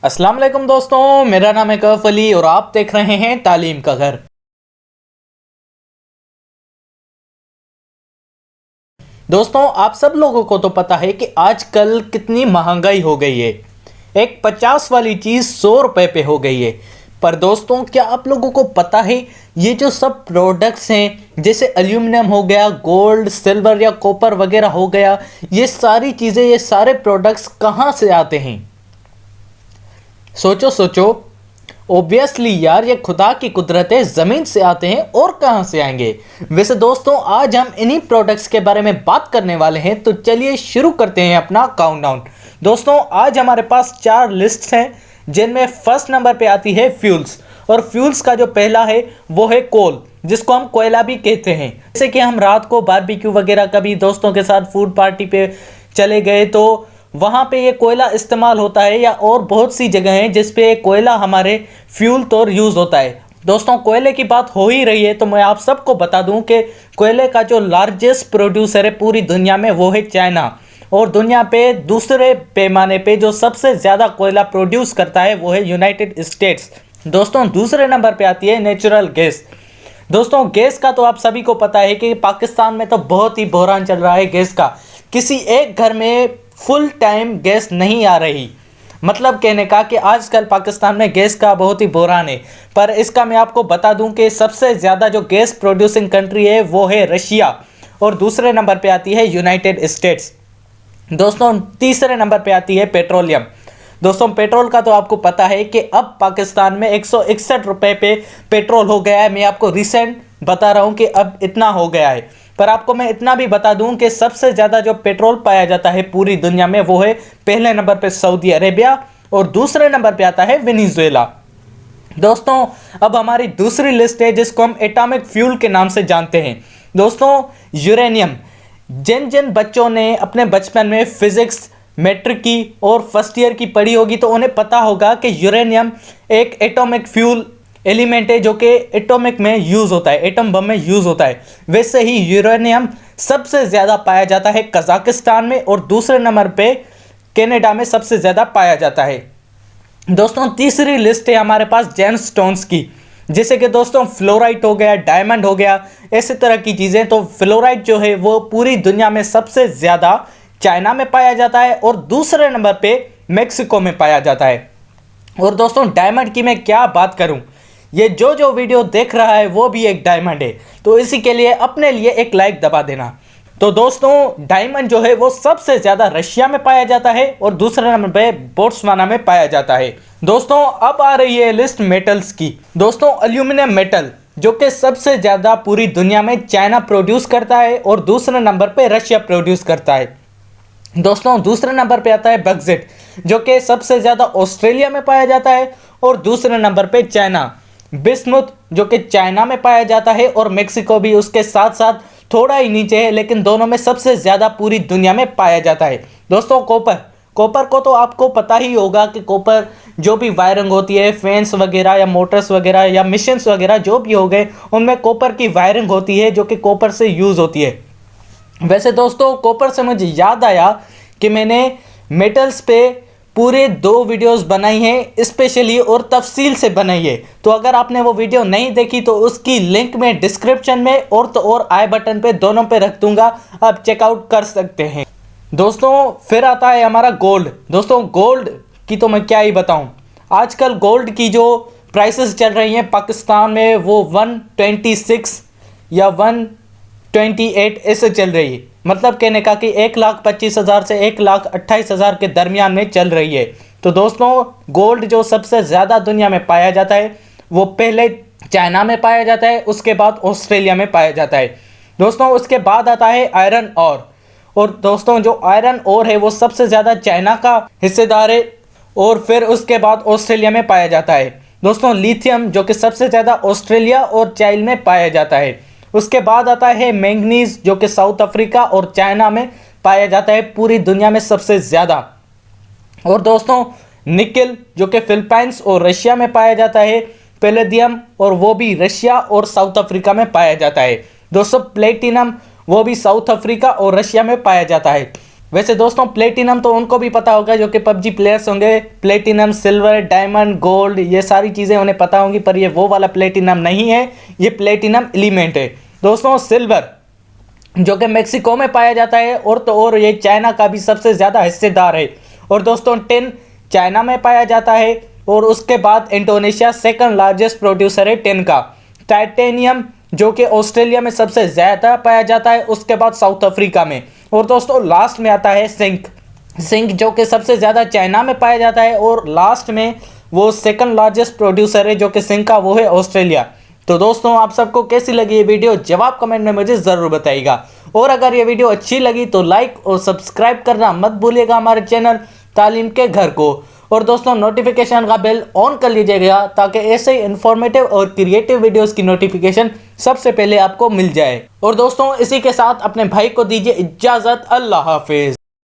अस्सलाम वालेकुम दोस्तों, मेरा नाम है कैफ अली और आप देख रहे हैं तालीम का घर। दोस्तों, आप सब लोगों को तो पता है कि आजकल कितनी महंगाई हो गई है। एक 50 वाली चीज़ 100 रुपए पे हो गई है। पर दोस्तों, क्या आप लोगों को पता है ये जो सब प्रोडक्ट्स हैं जैसे एल्यूमिनियम हो गया, गोल्ड, सिल्वर या कॉपर वगैरह हो गया, ये सारी चीज़ें, ये सारे प्रोडक्ट्स कहाँ से आते हैं? सोचो सोचो। ऑब्वियसली यार, ये खुदा की कुदरत है, ज़मीन से आते हैं और कहाँ से आएंगे। वैसे दोस्तों, आज हम इन्हीं प्रोडक्ट्स के बारे में बात करने वाले हैं, तो चलिए शुरू करते हैं अपना काउंटडाउन। दोस्तों, आज हमारे पास 4 लिस्ट्स हैं जिनमें फर्स्ट नंबर पे आती है फ्यूल्स। और फ्यूल्स का जो पहला है वो है कोल, जिसको हम कोयला भी कहते हैं। जैसे कि हम रात को बारबेक्यू वगैरह कभी दोस्तों के साथ फूड पार्टी पे चले गए तो वहाँ पे ये कोयला इस्तेमाल होता है, या और बहुत सी जगह हैं जिस पे कोयला हमारे फ्यूल तौर यूज़ होता है। दोस्तों, कोयले की बात हो ही रही है तो मैं आप सबको बता दूं कि कोयले का जो लार्जेस्ट प्रोड्यूसर है पूरी दुनिया में वो है चाइना। और दुनिया पे दूसरे पैमाने पे जो सबसे ज़्यादा कोयला प्रोड्यूस करता है वो है यूनाइटेड स्टेट्स। दोस्तों, दूसरे नंबर पे आती है नेचुरल गैस। दोस्तों, गैस का तो आप सभी को पता है कि पाकिस्तान में तो बहुत ही बहरान चल रहा है गैस का। किसी एक घर में फुल टाइम गैस नहीं आ रही। मतलब कहने का कि आजकल पाकिस्तान में गैस का बहुत ही बहरान है। पर इसका मैं आपको बता दूं कि सबसे ज़्यादा जो गैस प्रोड्यूसिंग कंट्री है वो है रशिया, और दूसरे नंबर पे आती है यूनाइटेड स्टेट्स। दोस्तों, तीसरे नंबर पे आती है पेट्रोलियम। दोस्तों, पेट्रोल का तो आपको पता है कि अब पाकिस्तान में 161 रुपये पे पेट्रोल हो गया है। मैं आपको रिसेंट बता रहा हूँ कि अब इतना हो गया है। पर आपको मैं इतना भी बता दूं कि सबसे ज़्यादा जो पेट्रोल पाया जाता है पूरी दुनिया में वो है पहले नंबर पे सऊदी अरेबिया, और दूसरे नंबर पे आता है वेनेजुएला। दोस्तों, अब हमारी दूसरी लिस्ट है जिसको हम एटॉमिक फ्यूल के नाम से जानते हैं। दोस्तों, यूरेनियम। जिन जिन बच्चों ने अपने बचपन में फिजिक्स, मैट्रिक की और फर्स्ट ईयर की पढ़ी होगी तो उन्हें पता होगा कि यूरेनियम एक एटॉमिक फ्यूल एलिमेंट है जो कि एटॉमिक में यूज़ होता है, एटम बम में यूज़ होता है। वैसे ही यूरेनियम सबसे ज़्यादा पाया जाता है कजाकिस्तान में, और दूसरे नंबर पे कनाडा में सबसे ज़्यादा पाया जाता है। दोस्तों, तीसरी लिस्ट है हमारे पास जेमस्टोन्स की, जैसे कि दोस्तों फ्लोराइट हो गया, डायमंड हो गया, ऐसे तरह की चीज़ें। तो फ्लोराइट जो है वो पूरी दुनिया में सबसे ज़्यादा चाइना में पाया जाता है, और दूसरे नंबर पे मेक्सिको में पाया जाता है। और दोस्तों, डायमंड की मैं क्या बात करूं, ये जो वीडियो देख रहा है वो भी एक डायमंड है, तो इसी के लिए अपने लिए एक लाइक दबा देना। तो दोस्तों, डायमंड जो है वो सबसे ज़्यादा रशिया में पाया जाता है, और दूसरे नंबर पे बोट्सवाना में पाया जाता है। दोस्तों, अब आ रही है लिस्ट मेटल्स की। दोस्तों, एल्यूमिनियम मेटल जो कि सबसे ज़्यादा पूरी दुनिया में चाइना प्रोड्यूस करता है, और दूसरे नंबर पे रशिया प्रोड्यूस करता है। दोस्तों, दूसरे नंबर पे आता है बक्सेट जो कि सबसे ज़्यादा ऑस्ट्रेलिया में पाया जाता है, और दूसरे नंबर पे चाइना। बिस्मुथ जो कि चाइना में पाया जाता है, और मेक्सिको भी उसके साथ साथ थोड़ा ही नीचे है, लेकिन दोनों में सबसे ज़्यादा पूरी दुनिया में पाया जाता है। दोस्तों, कॉपर को तो आपको पता ही होगा कि कॉपर जो भी वायरिंग होती है, फैंस वगैरह या मोटर्स वगैरह या मशीन्स वगैरह जो भी हो गए, उनमें कॉपर की वायरिंग होती है जो कि कॉपर से यूज़ होती है। वैसे दोस्तों, कॉपर से मुझे याद आया कि मैंने मेटल्स पे पूरे 2 वीडियोस बनाई हैं स्पेशली और तफसील से बनाई है। तो अगर आपने वो वीडियो नहीं देखी तो उसकी लिंक मैं डिस्क्रिप्शन में और तो और आई बटन पे दोनों पे रख दूंगा, आप चेकआउट कर सकते हैं। दोस्तों, फिर आता है हमारा गोल्ड। दोस्तों, गोल्ड की तो मैं क्या ही बताऊं, आजकल गोल्ड की जो प्राइसेस चल रही हैं पाकिस्तान में वो 126 या 128 ऐसे चल रही है। मतलब कहने का कि 1,25,000 से 1,28,000 के दरमियान में चल रही है। तो दोस्तों, गोल्ड जो सबसे ज़्यादा दुनिया में पाया जाता है वो पहले चाइना में पाया जाता है, उसके बाद ऑस्ट्रेलिया में पाया जाता है। दोस्तों, उसके बाद आता है आयरन और दोस्तों, जो आयरन ओर है वो सबसे ज़्यादा चाइना का हिस्सेदार है, और फिर उसके बाद ऑस्ट्रेलिया में पाया जाता है। दोस्तों, लिथियम जो कि सबसे ज़्यादा ऑस्ट्रेलिया और चाइना में पाया जाता है। उसके बाद आता है मैंगनीज जो कि साउथ अफ्रीका और चाइना में पाया जाता है पूरी दुनिया में सबसे ज़्यादा। और दोस्तों, निकल जो कि फिलीपींस और रशिया में पाया जाता है। पैलेडियम, और वो भी रशिया और साउथ अफ्रीका में पाया जाता है। दोस्तों, प्लेटिनम वो भी साउथ अफ्रीका और रशिया में पाया जाता है। वैसे दोस्तों प्लेटिनम तो उनको भी पता होगा जो कि पबजी प्लेयर्स होंगे, प्लेटिनम, सिल्वर, डायमंड, गोल्ड, ये सारी चीज़ें उन्हें पता होंगी, पर ये वो वाला प्लेटिनम नहीं है, ये प्लेटिनम एलिमेंट है। दोस्तों सिल्वर जो कि मेक्सिको में पाया जाता है और ये चाइना का भी सबसे ज़्यादा हिस्सेदार है। और दोस्तों टिन चाइना में पाया जाता है और उसके बाद इंडोनेशिया सेकंड लार्जेस्ट प्रोड्यूसर है टिन का। टाइटेनियम जो कि ऑस्ट्रेलिया में सबसे ज़्यादा पाया जाता है, उसके बाद साउथ अफ्रीका में। और दोस्तों लास्ट में आता है सिंक। सिंक जो कि सबसे ज़्यादा चाइना में पाया जाता है और लास्ट में वो सेकंड लार्जेस्ट प्रोड्यूसर है जो कि सिंक का, वो है ऑस्ट्रेलिया। तो दोस्तों आप सबको कैसी लगी ये वीडियो, जवाब कमेंट में मुझे ज़रूर बताइएगा। और अगर ये वीडियो अच्छी लगी तो लाइक और सब्सक्राइब करना मत भूलिएगा हमारे चैनल तालीम के घर को। और दोस्तों नोटिफिकेशन का बेल ऑन कर लीजिएगा ताकि ऐसे ही इन्फॉर्मेटिव और क्रिएटिव वीडियोस की नोटिफिकेशन सबसे पहले आपको मिल जाए। और दोस्तों इसी के साथ अपने भाई को दीजिए इजाज़त। अल्लाह हाफिज़।